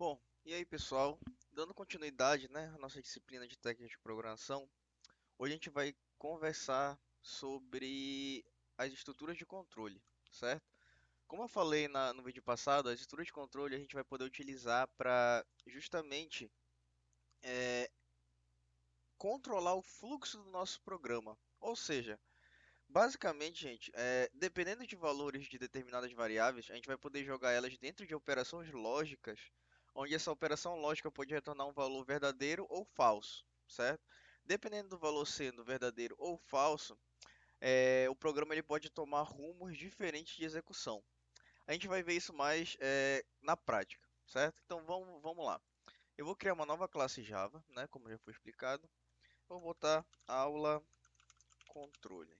Bom, e aí pessoal, dando continuidade, né, à nossa disciplina de técnica de programação, hoje a gente vai conversar sobre as estruturas de controle, certo? Como eu falei no vídeo passado, as estruturas de controle a gente vai poder utilizar para justamente eh, controlar o fluxo do nosso programa. Ou seja, basicamente, gente, dependendo de valores de determinadas variáveis, a gente vai poder jogar elas dentro de operações lógicas, onde essa operação lógica pode retornar um valor verdadeiro ou falso, certo? Dependendo do valor sendo verdadeiro ou falso, o programa ele pode tomar rumos diferentes de execução. A gente vai ver isso mais na prática, certo? Então vamos lá. Eu vou criar uma nova classe Java, né, como já foi explicado. Vou botar aula controle.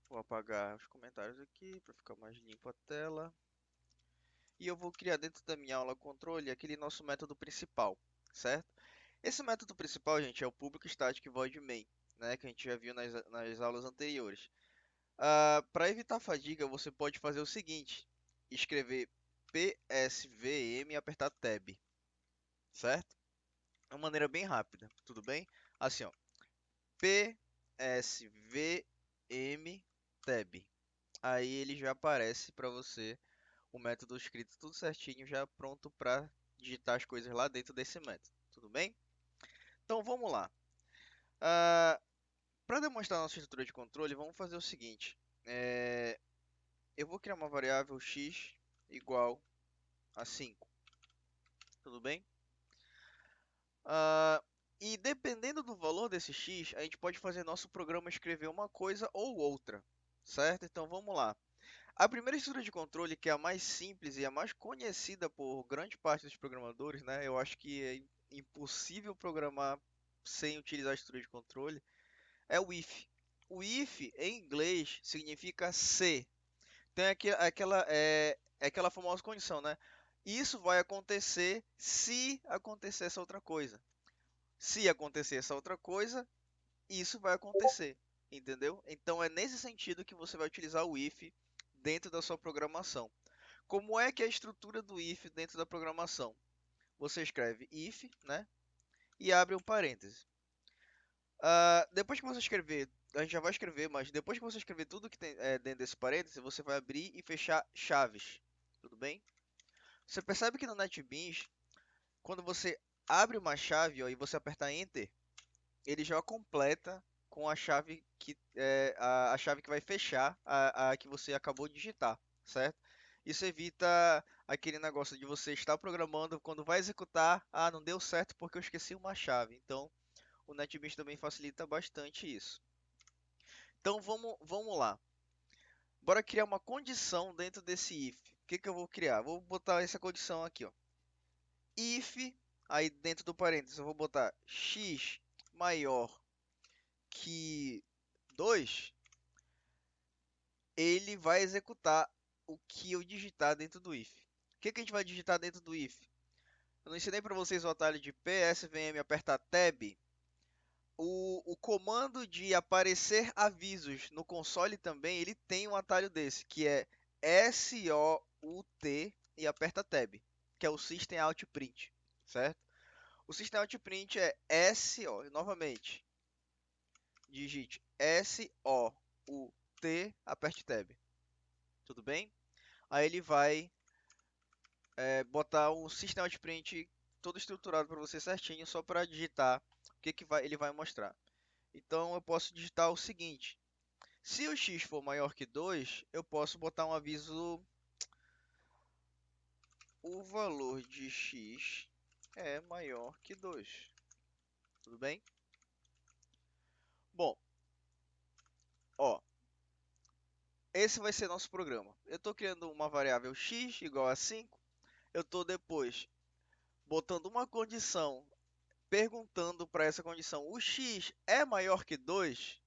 Vou apagar os comentários aqui para ficar mais limpo a tela. E eu vou criar dentro da minha aula controle aquele nosso método principal, certo? Esse método principal, gente, é o public static void main, né, que a gente já viu nas aulas anteriores. Para evitar fadiga, você pode fazer o seguinte: escrever psvm e apertar tab, certo? É uma maneira bem rápida, tudo bem? Assim, ó, psvm tab. Aí ele já aparece para você o método escrito tudo certinho, já pronto para digitar as coisas lá dentro desse método. Tudo bem? Então vamos lá. Para demonstrar nossa estrutura de controle, vamos fazer o seguinte. Eu vou criar uma variável x igual a 5. Tudo bem? Ah, e dependendo do valor desse x, a gente pode fazer nosso programa escrever uma coisa ou outra. Certo? Então vamos lá. A primeira estrutura de controle, que é a mais simples e a mais conhecida por grande parte dos programadores, né? Eu acho que é impossível programar sem utilizar a estrutura de controle, é o if. O if, em inglês, significa se. Tem aquela famosa condição, né? Isso vai acontecer se acontecer essa outra coisa. Se acontecer essa outra coisa, isso vai acontecer. Entendeu? Então é nesse sentido que você vai utilizar o if dentro da sua programação. Como é que é a estrutura do if dentro da programação? Você escreve if, né? E abre um parêntese. Depois que você escrever, a gente já vai escrever, mas depois que você escrever tudo que tem dentro desse parêntese, você vai abrir e fechar chaves. Tudo bem? Você percebe que no NetBeans, quando você abre uma chave ó, e você aperta Enter, ele já completa com a chave a chave que vai fechar a que você acabou de digitar, certo? Isso evita aquele negócio de você estar programando, quando vai executar, não deu certo porque eu esqueci uma chave. Então, o NetBeans também facilita bastante isso. Então, vamos lá. Bora criar uma condição dentro desse if. O que eu vou criar? Vou botar essa condição aqui, ó. If, aí dentro do parênteses, eu vou botar x maior que 2, ele vai executar o que eu digitar dentro do if. O que a gente vai digitar dentro do if? Eu não ensinei para vocês o atalho de PSVM apertar Tab. O comando de aparecer avisos no console também, ele tem um atalho desse, que é SOUT e aperta Tab, que é o System Out Print, certo? O System Out Print é SO, novamente, digite SOUT, aperte Tab, tudo bem? Aí ele vai botar o System Out Print todo estruturado para você certinho, só para digitar o ele vai mostrar. Então eu posso digitar o seguinte: se o x for maior que 2, eu posso botar um aviso: o valor de x é maior que 2. Tudo bem? Bom, ó, esse vai ser nosso programa. Eu estou criando uma variável x igual a 5. Eu estou depois botando uma condição, perguntando para essa condição: o x é maior que 2,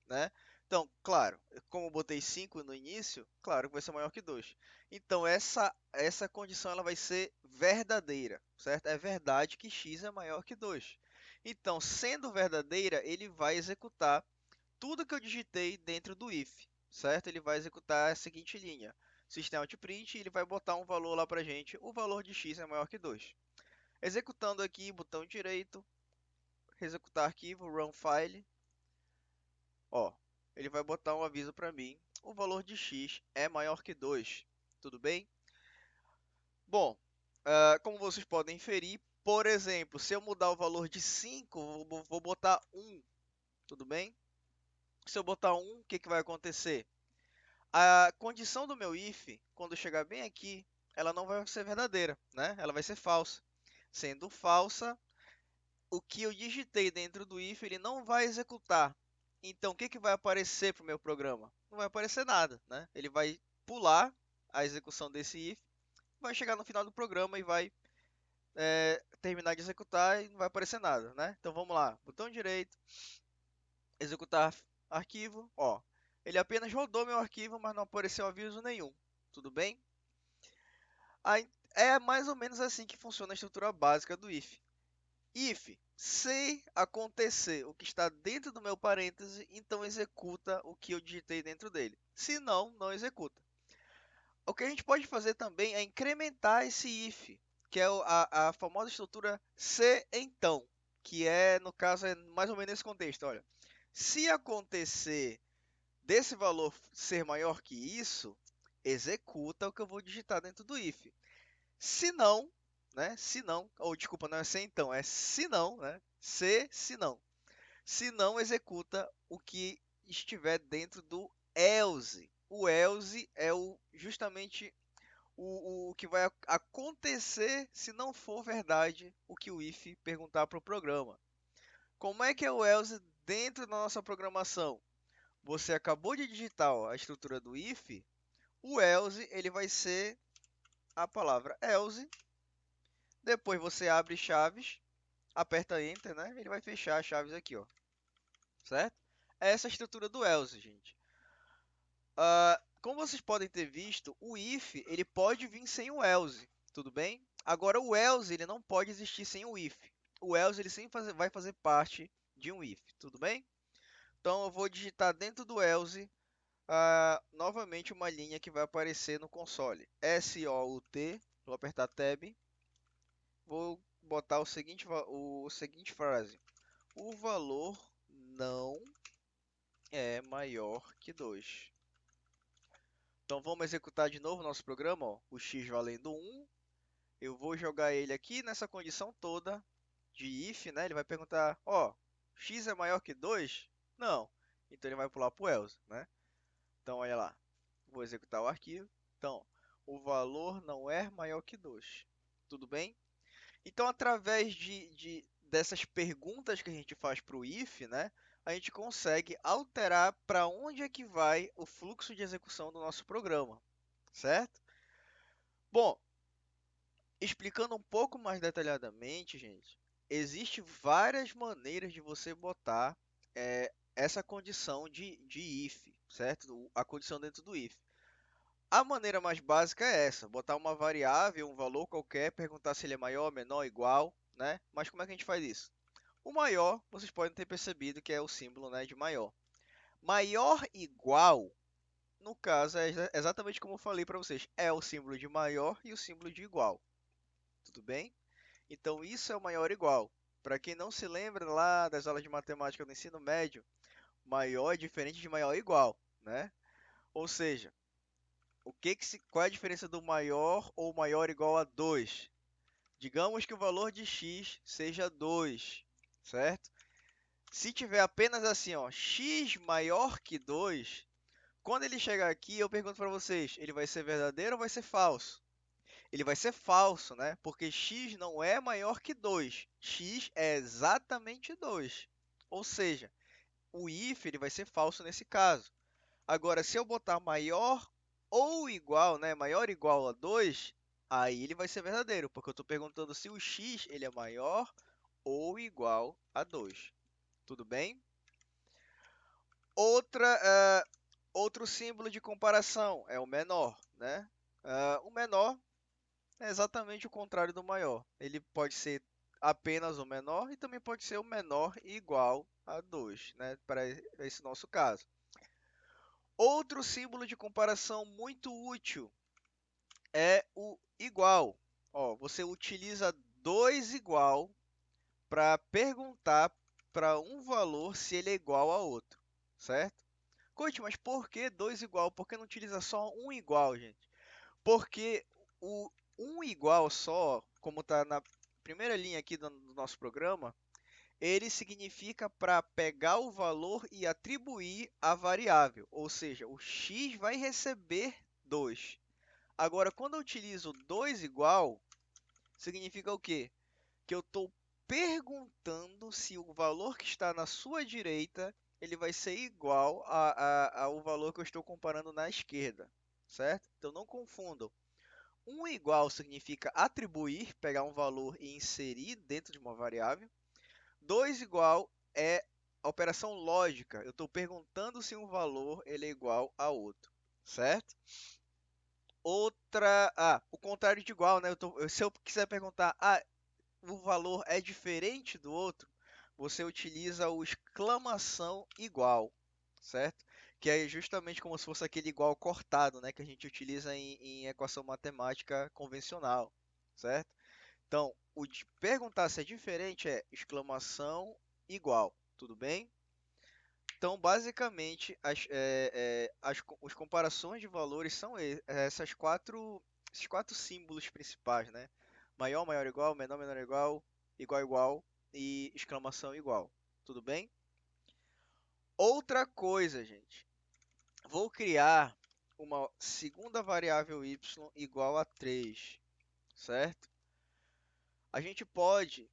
né? Então, claro, como eu botei 5 no início, claro que vai ser maior que 2. Então, essa condição ela vai ser verdadeira, certo? É verdade que x é maior que 2. Então, sendo verdadeira, ele vai executar tudo que eu digitei dentro do if, certo? Ele vai executar a seguinte linha: System.out.print, ele vai botar um valor lá pra gente, o valor de x é maior que 2. Executando aqui, botão direito, executar arquivo, run file, ó, ele vai botar um aviso para mim, o valor de x é maior que 2, tudo bem? Bom, como vocês podem inferir, por exemplo, se eu mudar o valor de 5, vou botar 1, tudo bem? Se eu botar 1, o que, que vai acontecer? A condição do meu if, quando chegar bem aqui, ela não vai ser verdadeira, né? Ela vai ser falsa. Sendo falsa, o que eu digitei dentro do if, ele não vai executar. Então, o que, que vai aparecer para o meu programa? Não vai aparecer nada, né? Ele vai pular a execução desse if, vai chegar no final do programa e vai terminar de executar e não vai aparecer nada, né? Então, vamos lá. Botão direito, executar arquivo, ó. Ele apenas rodou meu arquivo, mas não apareceu aviso nenhum. Tudo bem? Aí, é mais ou menos assim que funciona a estrutura básica do if. If, se acontecer o que está dentro do meu parêntese, então executa o que eu digitei dentro dele. Se não, não executa. O que a gente pode fazer também é incrementar esse if, que é a famosa estrutura se então, que é, no caso, é mais ou menos nesse contexto. Olha, se acontecer desse valor ser maior que isso, executa o que eu vou digitar dentro do if. Se não, né? Se não, ou desculpa, não é se então, é se não, né? Se não. Se não, executa o que estiver dentro do else. O else é justamente o que vai acontecer se não for verdade o que o if perguntar para o programa. Como é que é o else dentro da nossa programação? Você acabou de digitar ó, a estrutura do if, o else ele vai ser a palavra else. Depois você abre chaves, aperta Enter, né? Ele vai fechar as chaves aqui, ó. Certo? É essa a estrutura do else, gente. Como vocês podem ter visto, o if ele pode vir sem o else, tudo bem? Agora o else ele não pode existir sem o if. O else ele sempre vai fazer parte de um if, tudo bem? Então eu vou digitar dentro do else novamente uma linha que vai aparecer no console. SOUT, vou apertar Tab, vou botar o seguinte frase. O valor não é maior que 2. Então vamos executar de novo nosso programa, ó, o x valendo 1. Eu vou jogar ele aqui nessa condição toda de if, né? Ele vai perguntar, ó, x é maior que 2? Não. Então ele vai pular para o else, né? Então olha lá, vou executar o arquivo. Então, o valor não é maior que 2. Tudo bem? Então, através dessas perguntas que a gente faz para o if, né, a gente consegue alterar para onde é que vai o fluxo de execução do nosso programa, certo? Bom, explicando um pouco mais detalhadamente, gente, existem várias maneiras de você botar essa condição de if, certo? A condição dentro do if. A maneira mais básica é essa, botar uma variável, um valor qualquer, perguntar se ele é maior, menor, igual, né? Mas como é que a gente faz isso? O maior, vocês podem ter percebido que é o símbolo, né, de maior. Maior igual, no caso, é exatamente como eu falei para vocês, é o símbolo de maior e o símbolo de igual. Tudo bem? Então, isso é o maior igual. Para quem não se lembra lá das aulas de matemática do ensino médio, maior é diferente de maior igual, né? Ou seja, qual é a diferença do maior ou maior igual a 2? Digamos que o valor de x seja 2, certo? Se tiver apenas assim, ó, x maior que 2, quando ele chegar aqui, eu pergunto para vocês, ele vai ser verdadeiro ou vai ser falso? Ele vai ser falso, né? Porque x não é maior que 2. X é exatamente 2. Ou seja, o if ele vai ser falso nesse caso. Agora, se eu botar maior ou igual, né? Maior ou igual a 2, aí ele vai ser verdadeiro, porque eu estou perguntando se o x ele é maior ou igual a 2. Tudo bem? Outro símbolo de comparação é o menor, né? O menor é exatamente o contrário do maior. Ele pode ser apenas o menor e também pode ser o menor igual a 2, né? Para esse nosso caso. Outro símbolo de comparação muito útil é o igual. Ó, você utiliza 2 igual para perguntar para um valor se ele é igual a outro, certo? Coach, mas por que 2 igual? Por que não utiliza só um igual, gente? Porque o um igual só, como está na primeira linha aqui do nosso programa, ele significa para pegar o valor e atribuir a variável, ou seja, o x vai receber 2. Agora, quando eu utilizo 2 igual, significa o quê? Que eu estou perguntando se o valor que está na sua direita ele vai ser igual ao valor que eu estou comparando na esquerda, certo? Então não confundam. Um igual significa atribuir, pegar um valor e inserir dentro de uma variável. 2 igual é a operação lógica. Eu estou perguntando se um valor ele é igual a outro, certo? O contrário de igual, né? Se eu quiser perguntar, o valor é diferente do outro, você utiliza o exclamação igual, certo? Que é justamente como se fosse aquele igual cortado, né? Que a gente utiliza em equação matemática convencional, certo? Então, o de perguntar se é diferente é exclamação igual, tudo bem? Então, basicamente, as comparações de valores são esses quatro símbolos principais, né? Maior, maior igual, menor, menor igual, igual, igual e exclamação igual. Tudo bem? Outra coisa, gente. Vou criar uma segunda variável y igual a 3, certo? A gente pode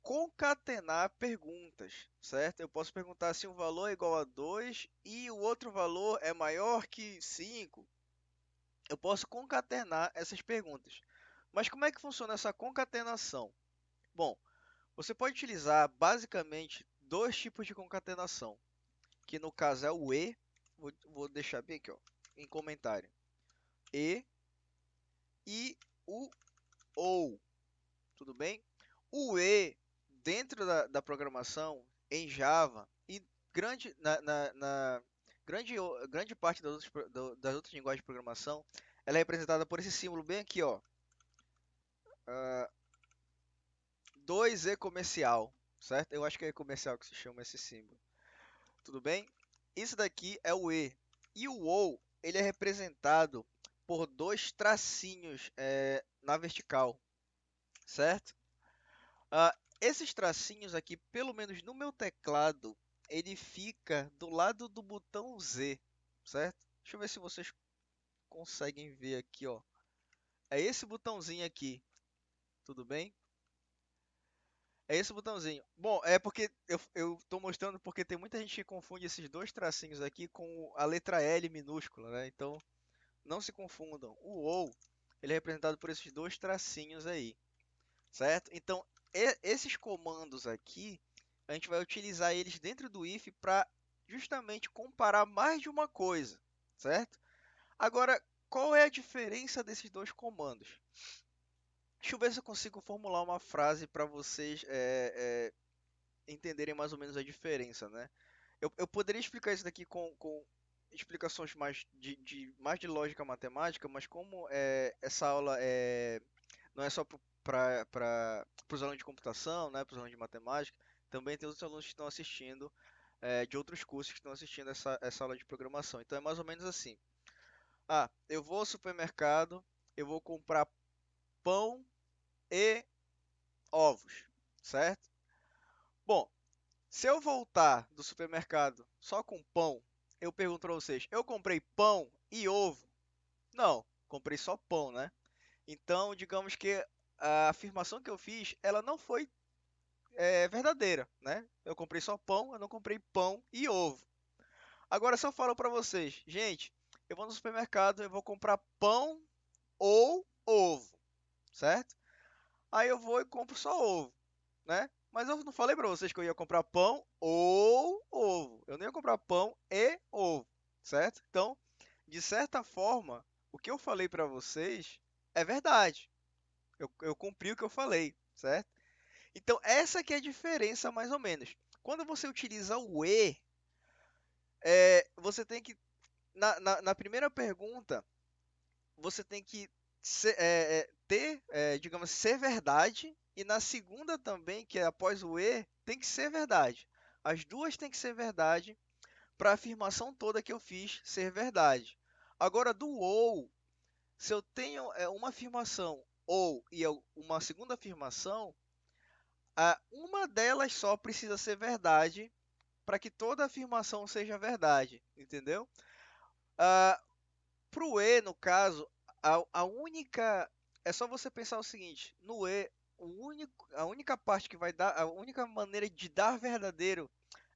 concatenar perguntas, certo? Eu posso perguntar se um valor é igual a 2 e o outro valor é maior que 5. Eu posso concatenar essas perguntas. Mas como é que funciona essa concatenação? Bom, você pode utilizar basicamente dois tipos de concatenação, que no caso é o vou deixar bem aqui, ó, em comentário, e e o ou, tudo bem? O e dentro da programação em Java e grande parte das outras linguagens de programação, ela é representada por esse símbolo bem aqui, ó, 2e comercial, certo? Eu acho que é comercial que se chama esse símbolo. Tudo bem? Isso daqui é o E. E o OU, ele é representado por dois tracinhos na vertical, certo? Esses tracinhos aqui, pelo menos no meu teclado, ele fica do lado do botão Z, certo? Deixa eu ver se vocês conseguem ver aqui, ó. É esse botãozinho aqui, tudo bem? É esse botãozinho. Bom, é porque eu tô mostrando porque tem muita gente que confunde esses dois tracinhos aqui com a letra L minúscula, né? Então, não se confundam. O OU, ele é representado por esses dois tracinhos aí, certo? Então, esses comandos aqui, a gente vai utilizar eles dentro do if para justamente comparar mais de uma coisa, certo? Agora, qual é a diferença desses dois comandos? Deixa eu ver se eu consigo formular uma frase para vocês entenderem mais ou menos a diferença, né? Eu poderia explicar isso daqui com explicações mais de lógica matemática, mas como essa aula não é só para os alunos de computação, né, para os alunos de matemática, também tem outros alunos que estão assistindo de outros cursos que estão assistindo essa aula de programação. Então é mais ou menos assim. Eu vou ao supermercado, eu vou comprar pão e ovos, certo? Bom, se eu voltar do supermercado só com pão, eu pergunto para vocês, eu comprei pão e ovo? Não, comprei só pão, né? Então, digamos que a afirmação que eu fiz, ela não foi verdadeira, né? Eu comprei só pão, eu não comprei pão e ovo. Agora, se eu falo para vocês, gente, eu vou no supermercado, eu vou comprar pão ou ovo, certo? Aí eu vou e compro só ovo, né? Mas eu não falei para vocês que eu ia comprar pão ou ovo. Eu não ia comprar pão e ovo, certo? Então, de certa forma, o que eu falei para vocês é verdade. Eu cumpri o que eu falei, certo? Então, essa que é a diferença, mais ou menos. Quando você utiliza o e, você tem que, na primeira pergunta, você tem que ter, digamos, ser verdade, e na segunda também, que é após o e, tem que ser verdade. As duas têm que ser verdade para a afirmação toda que eu fiz ser verdade. Agora, do ou, se eu tenho uma afirmação ou e uma segunda afirmação, uma delas só precisa ser verdade para que toda afirmação seja verdade, entendeu? Ah, Para o E, no caso, a única. É só você pensar o seguinte: no E, a única parte que vai dar, a única maneira de dar verdadeiro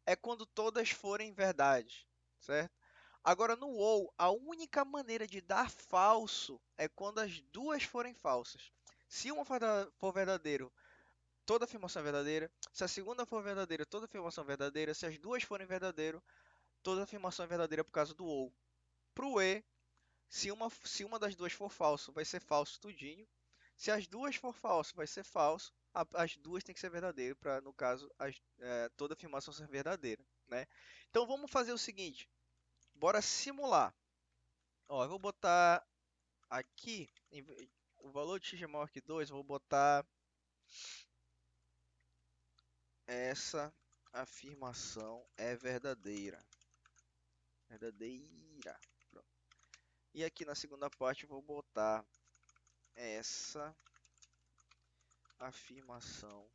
é quando todas forem verdades, certo? Agora, no OU, a única maneira de dar falso é quando as duas forem falsas. Se uma for verdadeiro, toda afirmação é verdadeira. Se a segunda for verdadeira, toda afirmação é verdadeira. Se as duas forem verdadeiro, toda afirmação é verdadeira por causa do OU. Para o E, se uma das duas for falso, vai ser falso tudinho. Se as duas for falso, vai ser falso. As duas têm que ser verdadeiro para, no caso, toda afirmação ser verdadeira, né? Então vamos fazer o seguinte, bora simular. Ó, eu vou botar aqui o valor de x é maior que 2, eu vou botar essa afirmação é verdadeira. Verdadeira. Pronto. E aqui na segunda parte eu vou botar essa afirmação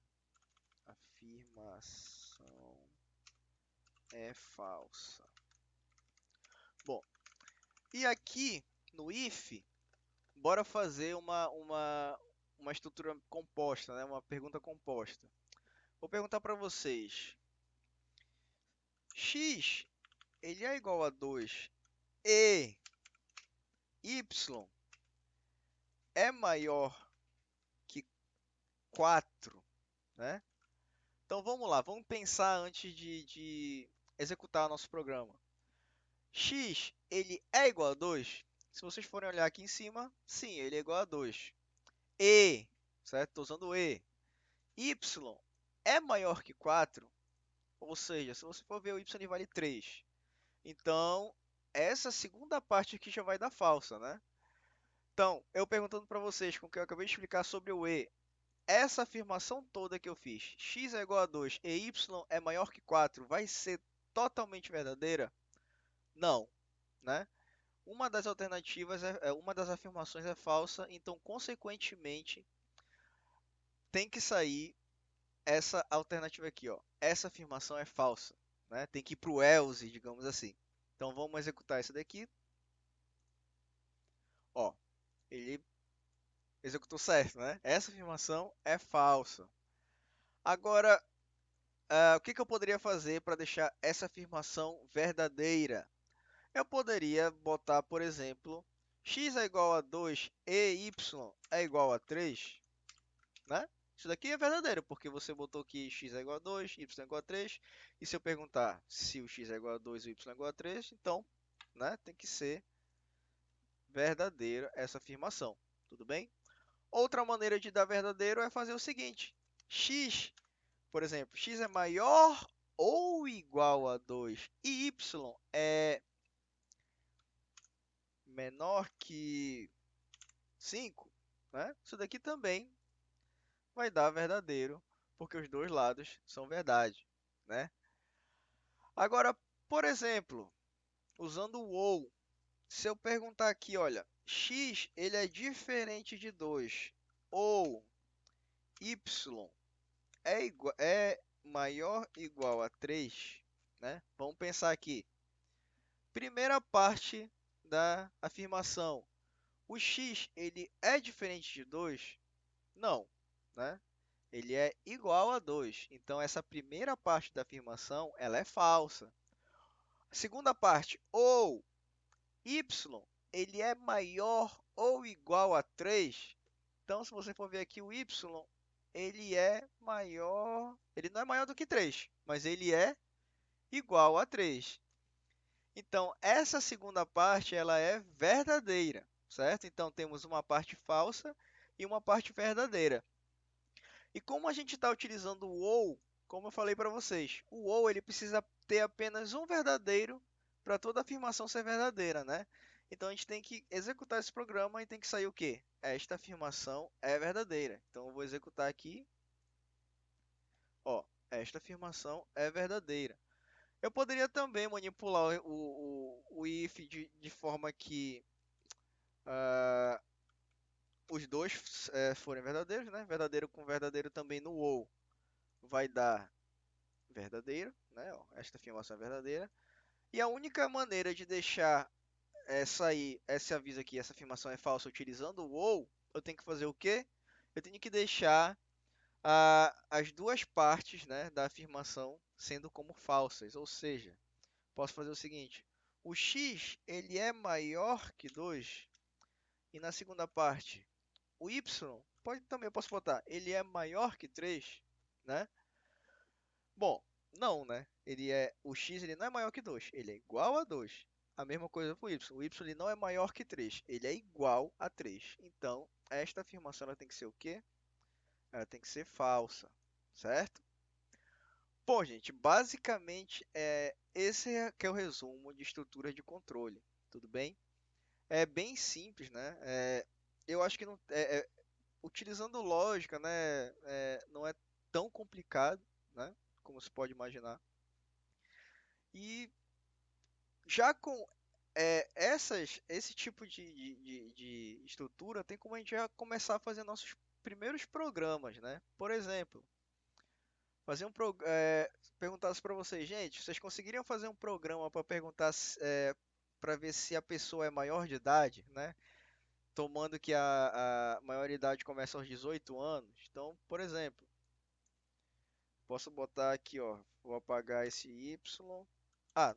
é falsa. Bom, e aqui no if, bora fazer uma estrutura composta, né? Uma pergunta composta. Vou perguntar para vocês: x ele é igual a 2 e y é maior que 4, né? Então vamos lá, vamos pensar antes de executar nosso programa. X ele é igual a 2? Se vocês forem olhar aqui em cima, sim, ele é igual a 2. E, certo? Estou usando o e. Y é maior que 4, ou seja, se você for ver o y ele vale 3. Então, essa segunda parte aqui já vai dar falsa, né? Então, eu perguntando para vocês, com o que eu acabei de explicar sobre o e, essa afirmação toda que eu fiz, x é igual a 2 e y é maior que 4, vai ser totalmente verdadeira? Não, né? Uma das alternativas, uma das afirmações é falsa, então, consequentemente, tem que sair essa alternativa aqui, ó. Essa afirmação é falsa, né? Tem que ir para o else, digamos assim. Então, vamos executar isso daqui. Ó, ele executou certo, né? Essa afirmação é falsa. Agora, o que eu poderia fazer para deixar essa afirmação verdadeira? Eu poderia botar, por exemplo, x é igual a 2 e y é igual a 3, né? Isso daqui é verdadeiro, porque você botou que x é igual a 2, y é igual a 3. E se eu perguntar se o x é igual a 2 e o y é igual a 3, então, né, tem que ser verdadeira essa afirmação. Tudo bem? Outra maneira de dar verdadeiro é fazer o seguinte: x, por exemplo, x é maior ou igual a 2 e y é menor que 5, né? Isso daqui também vai dar verdadeiro, porque os dois lados são verdade, né? Agora, por exemplo, usando o ou, se eu perguntar aqui, olha, x ele é diferente de 2 ou y é maior ou igual a 3, né? Vamos pensar aqui. Primeira parte da afirmação. O x ele é diferente de 2? Não, né? Ele é igual a 2. Então, essa primeira parte da afirmação ela é falsa. Segunda parte, ou y ele é maior ou igual a 3. Então, se você for ver aqui, o y ele é maior, ele não é maior do que 3, mas ele é igual a 3. Então, essa segunda parte ela é verdadeira, certo? Então, temos uma parte falsa e uma parte verdadeira. E como a gente está utilizando o ou, como eu falei para vocês, o ou ele precisa ter apenas um verdadeiro para toda afirmação ser verdadeira, né? Então a gente tem que executar esse programa e tem que sair o quê? Esta afirmação é verdadeira. Então eu vou executar aqui, ó, esta afirmação é verdadeira. Eu poderia também manipular o if de forma que ah, os dois forem verdadeiros, né? Verdadeiro com verdadeiro também no ou vai dar verdadeiro, né? Ó, esta afirmação é verdadeira. E a única maneira de deixar sair esse aviso aqui, essa afirmação é falsa, utilizando o ou, eu tenho que fazer o quê? Eu tenho que deixar as duas partes, né, da afirmação sendo como falsas. Ou seja, posso fazer o seguinte: o x ele é maior que 2 e na segunda parte, o y também eu posso botar, ele é maior que 3, né? Bom, não, né? O x ele não é maior que 2, ele é igual a 2. A mesma coisa para o y. O y ele não é maior que 3, ele é igual a 3. Então, esta afirmação ela tem que ser o quê? Ela tem que ser falsa, certo? Bom, gente, basicamente esse que é o resumo de estrutura de controle, tudo bem? É bem simples, né? Eu acho que não, utilizando lógica, né, não é tão complicado, né, como se pode imaginar. E já com esse tipo de estrutura, tem como a gente já começar a fazer nossos primeiros programas, né? Por exemplo, fazer perguntasse para vocês, gente, vocês conseguiriam fazer um programa para perguntar para ver se a pessoa é maior de idade, né? Tomando que a maioridade começa aos 18 anos. Então, por exemplo, posso botar aqui, ó, vou apagar esse Y.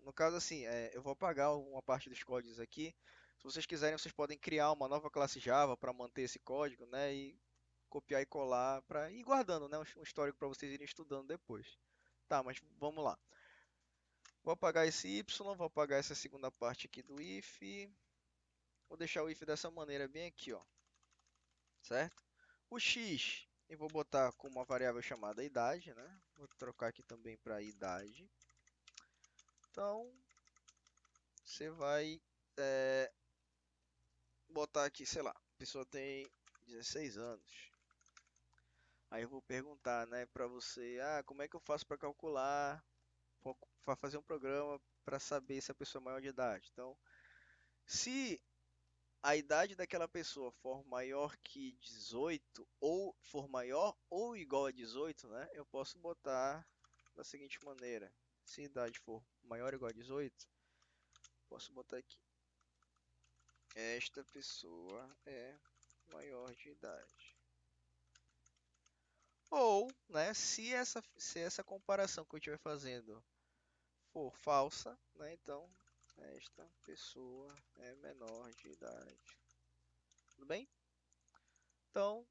No caso assim, eu vou apagar uma parte dos códigos aqui. Se vocês quiserem, vocês podem criar uma nova classe Java para manter esse código, né? E copiar e colar para ir guardando, né? Um histórico para vocês irem estudando depois. Tá, mas vamos lá. Vou apagar esse Y, vou apagar essa segunda parte aqui do if. Vou deixar o if dessa maneira bem aqui, ó, certo? O x eu vou botar como uma variável chamada idade, né? Vou trocar aqui também para idade. Então, você vai botar aqui, sei lá, a pessoa tem 16 anos. Aí eu vou perguntar, né, para você, como é que eu faço para calcular, para fazer um programa para saber se a pessoa é maior de idade. Então, se a idade daquela pessoa for maior que 18 ou for maior ou igual a 18, né, eu posso botar da seguinte maneira: se a idade for maior ou igual a 18, posso botar aqui: esta pessoa é maior de idade. Ou, né, se essa comparação que eu estiver fazendo for falsa, né, então esta pessoa é menor de idade. Tudo bem? Então,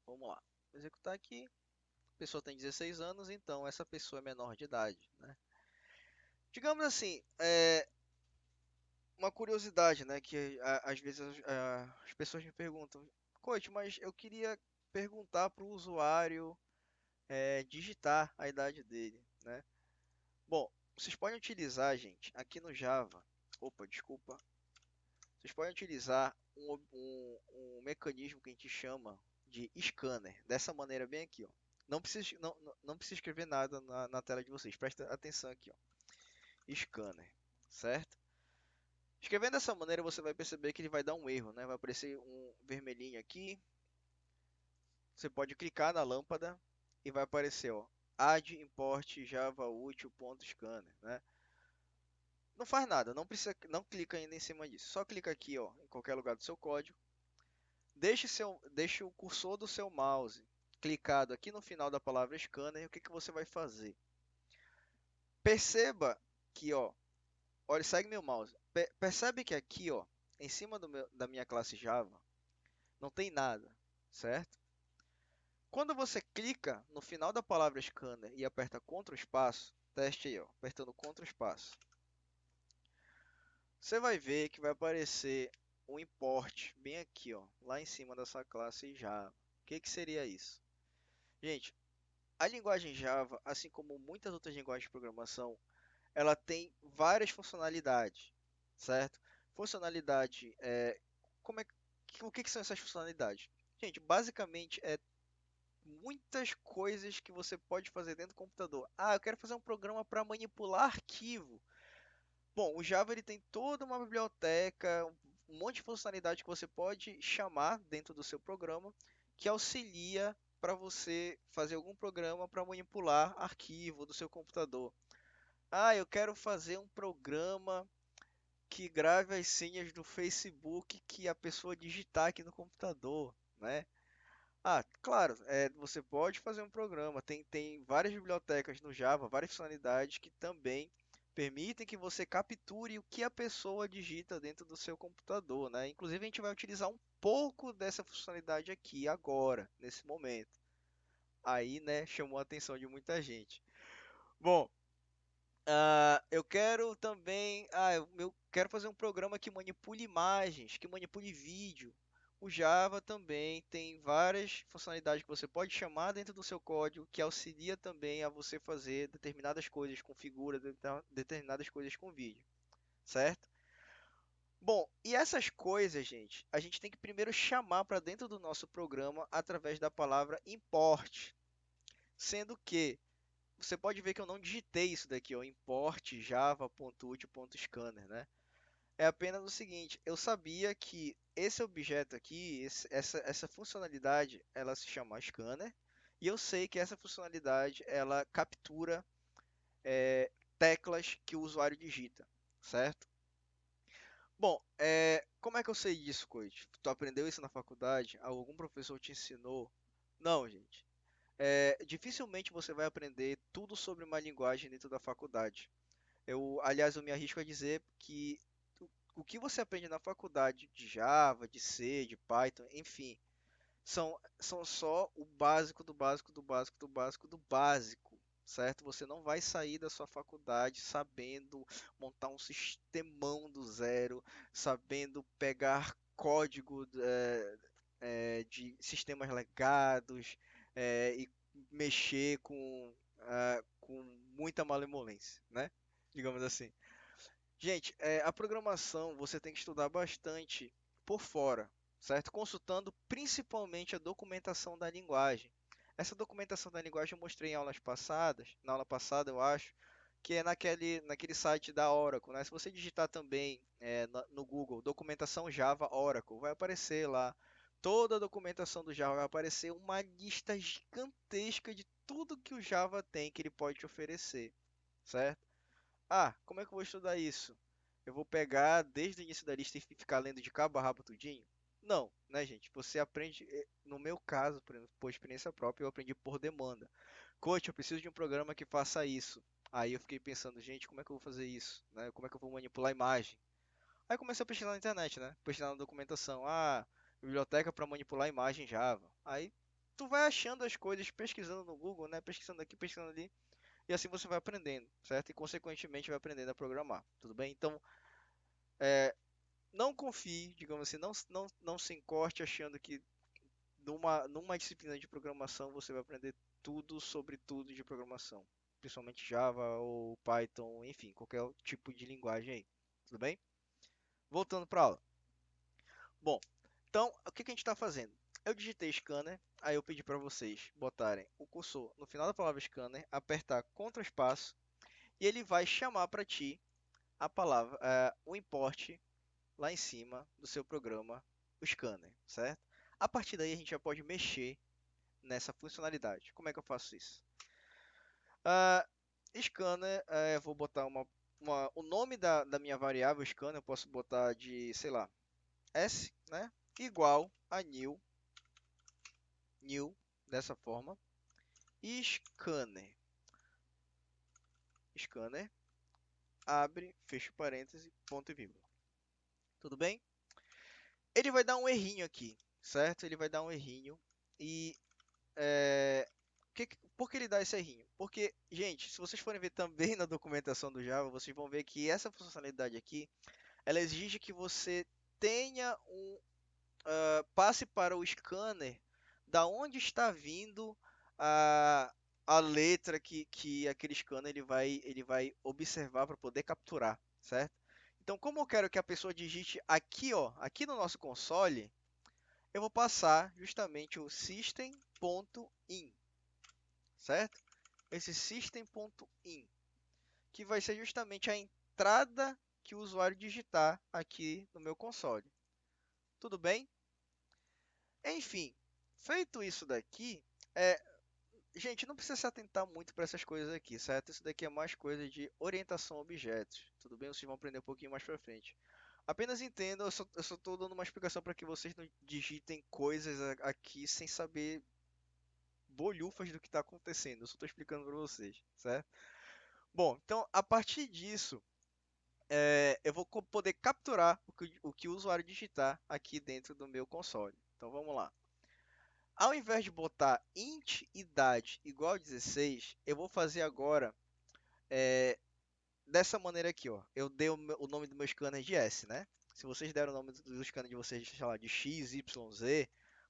vamos lá. Vou executar aqui. A pessoa tem 16 anos, então essa pessoa é menor de idade, né? Digamos assim, uma curiosidade, né, que às vezes as pessoas me perguntam, coach, mas eu queria perguntar para o usuário digitar a idade dele, né? Bom, vocês podem utilizar, gente, aqui no Java, opa, desculpa, vocês podem utilizar um mecanismo que a gente chama de scanner, dessa maneira bem aqui, ó. Não precisa escrever nada na tela de vocês, presta atenção aqui, ó. Scanner, certo? Escrevendo dessa maneira, você vai perceber que ele vai dar um erro, né? Vai aparecer um vermelhinho aqui. Você pode clicar na lâmpada e vai aparecer, ó, add import java util.scanner, né? Não faz nada, não precisa, não clica ainda em cima disso. Só clica aqui, ó, em qualquer lugar do seu código. Deixe o cursor do seu mouse clicado aqui no final da palavra scanner. E o que que você vai fazer? Perceba que, ó, olha, segue meu mouse. Percebe que aqui, ó, em cima da minha classe Java, não tem nada, certo? Quando você clica no final da palavra scanner e aperta Ctrl espaço, teste aí, ó, apertando Ctrl espaço, você vai ver que vai aparecer um import bem aqui, ó, lá em cima dessa classe Java. O que que seria isso? Gente, a linguagem Java, assim como muitas outras linguagens de programação, ela tem várias funcionalidades, certo? funcionalidade, como é, o que que são essas funcionalidades? Gente, basicamente muitas coisas que você pode fazer dentro do computador. Ah, eu quero fazer um programa para manipular arquivo. Bom, o Java ele tem toda uma biblioteca, um monte de funcionalidade que você pode chamar dentro do seu programa que auxilia para você fazer algum programa para manipular arquivo do seu computador. Ah, eu quero fazer um programa que grave as senhas do Facebook que a pessoa digitar aqui no computador, né? Ah, claro, você pode fazer um programa. Tem várias bibliotecas no Java, várias funcionalidades que também permitem que você capture o que a pessoa digita dentro do seu computador, né? Inclusive, a gente vai utilizar um pouco dessa funcionalidade aqui agora, nesse momento. Aí, né, chamou a atenção de muita gente. Bom, eu quero também, eu quero fazer um programa que manipule imagens, que manipule vídeo. O Java também tem várias funcionalidades que você pode chamar dentro do seu código, que auxilia também a você fazer determinadas coisas, configura determinadas coisas com vídeo, certo? Bom, e essas coisas, gente, a gente tem que primeiro chamar para dentro do nosso programa através da palavra import, sendo que você pode ver que eu não digitei isso daqui, ó, import java.util.scanner, né? É apenas o seguinte, eu sabia que esse objeto aqui, essa funcionalidade, ela se chama scanner, e eu sei que essa funcionalidade, ela captura teclas que o usuário digita, certo? Bom, como é que eu sei disso, Coit? Tu aprendeu isso na faculdade? Algum professor te ensinou? Não, gente. Dificilmente você vai aprender tudo sobre uma linguagem dentro da faculdade. Aliás, eu me arrisco a dizer que o que você aprende na faculdade de Java, de C, de Python, enfim, são só o básico do básico do básico do básico do básico, certo? Você não vai sair da sua faculdade sabendo montar um sistemão do zero, sabendo pegar código de sistemas legados e mexer com muita malemolência, né? Digamos assim. Gente, a programação você tem que estudar bastante por fora, certo? Consultando principalmente a documentação da linguagem. Essa documentação da linguagem eu mostrei em aulas passadas, na aula passada eu acho, que é naquele site da Oracle, né? Se você digitar também no Google, documentação Java Oracle, vai aparecer lá. Toda a documentação do Java vai aparecer uma lista gigantesca de tudo que o Java tem que ele pode te oferecer, certo? Ah, como é que eu vou estudar isso? Eu vou pegar desde o início da lista e ficar lendo de cabo a rabo tudinho? Não, né, gente? Você aprende, no meu caso, por experiência própria, eu aprendi por demanda. Coach, eu preciso de um programa que faça isso. Aí eu fiquei pensando, gente, como é que eu vou fazer isso? Né? Como é que eu vou manipular a imagem? Aí comecei a pesquisar na internet, né? Pesquisar na documentação. Ah, biblioteca para manipular a imagem Java. Aí tu vai achando as coisas pesquisando no Google, né? Pesquisando aqui, pesquisando ali. E assim você vai aprendendo, certo? E consequentemente vai aprendendo a programar, tudo bem? Então, não confie, digamos assim, não se encorte achando que numa disciplina de programação você vai aprender tudo sobre tudo de programação, principalmente Java ou Python, enfim, qualquer tipo de linguagem aí, tudo bem? Voltando para a aula. Bom, então, o que que a gente está fazendo? Eu digitei scanner, aí eu pedi para vocês botarem o cursor no final da palavra scanner, apertar Ctrl espaço, e ele vai chamar para ti a palavra, o import lá em cima do seu programa, o scanner, certo? A partir daí a gente já pode mexer nessa funcionalidade. Como é que eu faço isso? Ah, Scanner, vou botar o nome da minha variável scanner, eu posso botar de, sei lá, s, né? Igual a new, dessa forma, e scanner, abre, fecha parêntese, ponto e vírgula. Tudo bem? Ele vai dar um errinho aqui, certo? Ele vai dar um errinho e por que ele dá esse errinho? Porque, gente, se vocês forem ver também na documentação do Java, vocês vão ver que essa funcionalidade aqui, ela exige que você tenha passe para o scanner da onde está vindo a letra que aquele scanner ele vai observar para poder capturar, certo? Então, como eu quero que a pessoa digite aqui, ó, aqui no nosso console, eu vou passar justamente o system.in, certo? Esse system.in, que vai ser justamente a entrada que o usuário digitar aqui no meu console. Tudo bem? Enfim, feito isso daqui, é, gente, não precisa se atentar muito para essas coisas aqui, certo? Isso daqui é mais coisa de orientação a objetos. Tudo bem? Vocês vão aprender um pouquinho mais para frente. Apenas entendam, eu só estou dando uma explicação para que vocês não digitem coisas aqui sem saber bolhufas do que está acontecendo. Eu só estou explicando para vocês, certo? Bom, então a partir disso, eu vou poder capturar o que o usuário digitar aqui dentro do meu console. Então vamos lá. Ao invés de botar int idade igual a 16, eu vou fazer agora é, dessa maneira aqui, ó. Eu dei o nome do meu scanner de S, né? Se vocês deram o nome do scanner de vocês, sei lá, de X, Y, Z,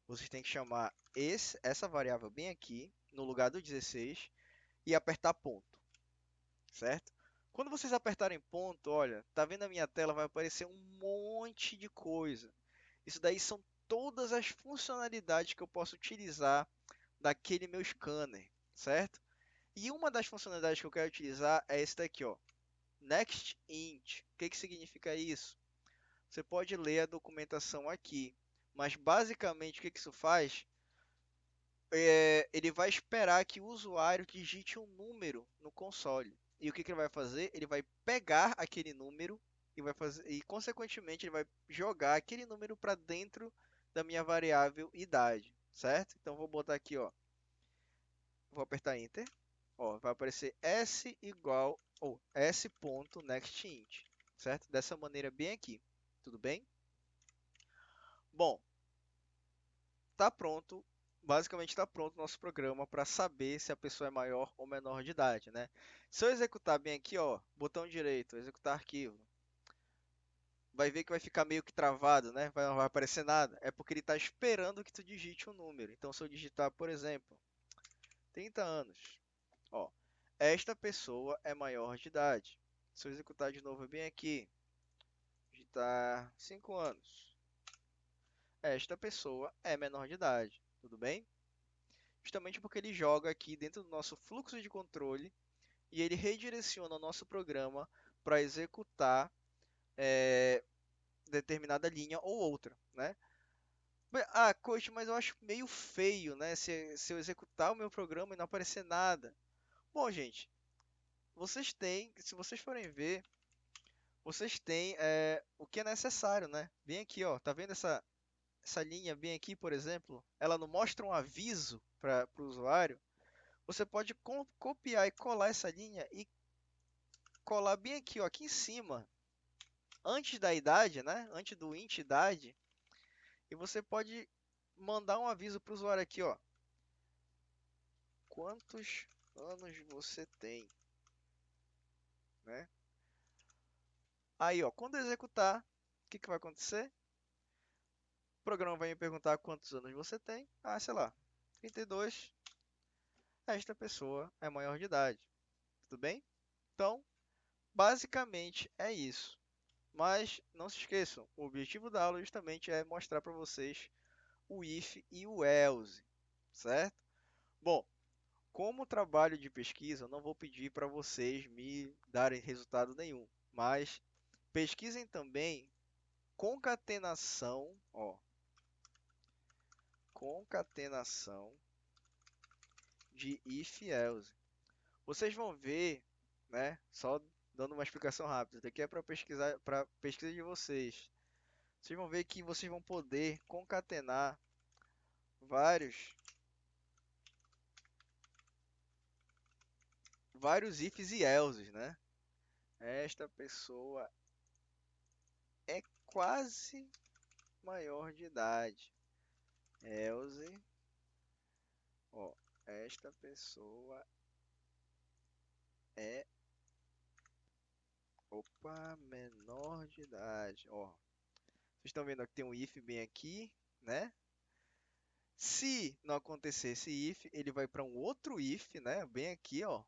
vocês têm que chamar essa variável bem aqui, no lugar do 16, e apertar ponto, certo? Quando vocês apertarem ponto, olha, tá vendo a minha tela? Vai aparecer um monte de coisa. Isso daí são todas as funcionalidades que eu posso utilizar daquele meu scanner, certo? E uma das funcionalidades que eu quero utilizar é esse daqui, ó, Next Int. O que que significa isso? Você pode ler a documentação aqui, mas basicamente o que que isso faz? Ele vai esperar que o usuário digite um número no console. E o que que ele vai fazer? Ele vai pegar aquele número e vai fazer, e consequentemente ele vai jogar aquele número para dentro da minha variável idade, certo? Então vou botar aqui, ó, vou apertar Enter. Ó, vai aparecer s igual ou s.nextInt, certo? Dessa maneira bem aqui, tudo bem? Bom, tá pronto. Basicamente está pronto o nosso programa para saber se a pessoa é maior ou menor de idade, né? Se eu executar bem aqui, ó, botão direito, executar arquivo, vai ver que vai ficar meio que travado, né? Não vai aparecer nada. É porque ele está esperando que tu digite um número. Então, se eu digitar, por exemplo, 30 anos, ó, esta pessoa é maior de idade. Se eu executar de novo bem aqui, digitar 5 anos, esta pessoa é menor de idade, tudo bem? Justamente porque ele joga aqui dentro do nosso fluxo de controle e ele redireciona o nosso programa para executar determinada linha ou outra, né? Ah, coach, mas eu acho meio feio, né? Se eu executar o meu programa e não aparecer nada. Bom, gente, se vocês forem ver, vocês têm o que é necessário, né? Bem aqui, ó, tá vendo essa linha bem aqui, por exemplo? Ela não mostra um aviso para o usuário. Você pode copiar e colar essa linha e colar bem aqui, ó, aqui em cima, antes da idade, né? Antes do int idade, e você pode mandar um aviso para o usuário aqui, ó. Quantos anos você tem, né? Aí, ó, quando eu executar, o que que vai acontecer? O programa vai me perguntar quantos anos você tem. Ah, sei lá, 32. Esta pessoa é maior de idade. Tudo bem? Então, basicamente é isso. Mas não se esqueçam, o objetivo da aula justamente é mostrar para vocês o if e o else, certo? Bom, como trabalho de pesquisa, eu não vou pedir para vocês me darem resultado nenhum, mas pesquisem também concatenação, ó, concatenação de if e else. Vocês vão ver, né? Só dando uma explicação rápida. Isso daqui é para pesquisar, para pesquisa de vocês. Vocês vão ver que vocês vão poder concatenar vários ifs e elses, né? Esta pessoa é quase maior de idade. Else, ó, esta pessoa é, menor de idade, ó. Vocês estão vendo que tem um if bem aqui, né? Se não acontecer esse if, ele vai para um outro if, né? Bem aqui, ó.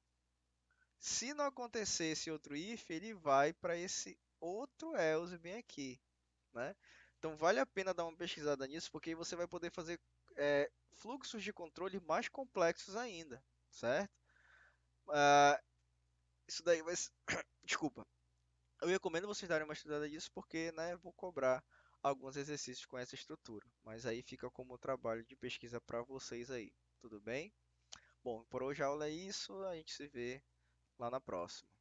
Se não acontecer esse outro if, ele vai para esse outro else bem aqui, né? Então vale a pena dar uma pesquisada nisso, porque aí você vai poder fazer fluxos de controle mais complexos ainda, certo? Ah, isso daí vai. Desculpa. Eu recomendo vocês darem uma estudada nisso, porque, né, vou cobrar alguns exercícios com essa estrutura. Mas aí fica como trabalho de pesquisa para vocês aí, tudo bem? Bom, por hoje a aula é isso, a gente se vê lá na próxima.